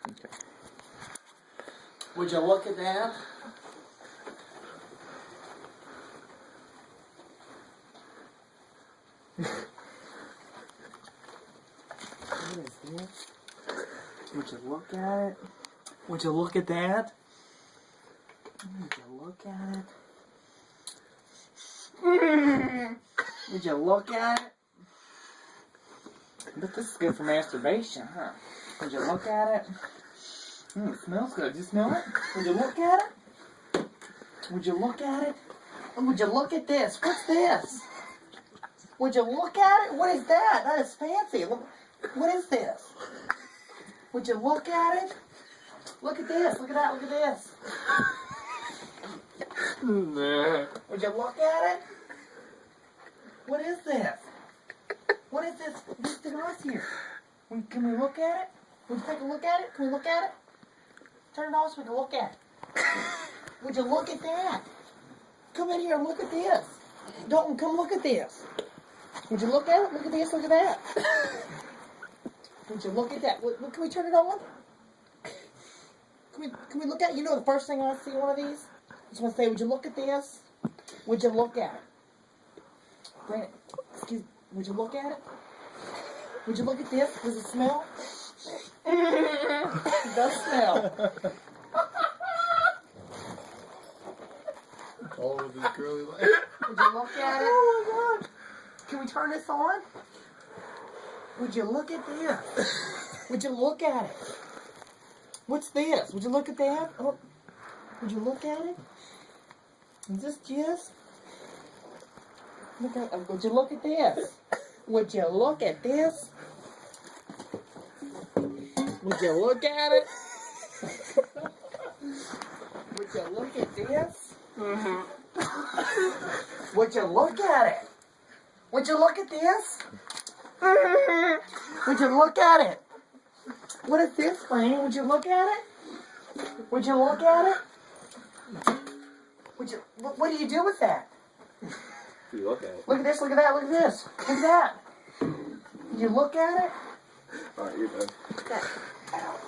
Okay. Would you look at that? What is this? Would you look at it? Would you look at that? Would you look at it? Would you look at it? But this is good for masturbation, huh? Would you look at it? It smells good. Did you smell it? Would you look at it? Would you look at it? Would you look at this? What's this? Would you look at it? What is that? That is fancy. Look, what is this? Would you look at it? Look at this. Look at that. Look at this. Would you look at it? What is this? What is this? This device here? Can we look at it? Would you take a look at it? Can we look at it? Turn it off so we can look at it. Would you look at that? Come in here and look at this. Dalton, come look at this. Would you look at it? Look at this, look at that. Would you look at that? Can we turn it on? Can we look at it? You know the first thing I see one of these? I just want to say, would you look at this? Would you look at it? Brandon, excuse me. Would you look at it? Would you look at this? Does it smell? It does smell. All of his curly light. Would you look at it? Oh my God. Can we turn this on? Would you look at this? Would you look at it? What's this? Would you look at that? Oh. Would you look at it? Is this jizz? Would you look at this? Would you look at this? Would you look at it? Would you look at this? Would you look at it? Would you look at this? Would you look at it? What is this, Frank? Would you look at it? Would you look at it? Would you? What do you do with that? You look at it. Look at this, look at that, look at this. Look at that. Would you look at it? Alright, you're done. Okay. Ow.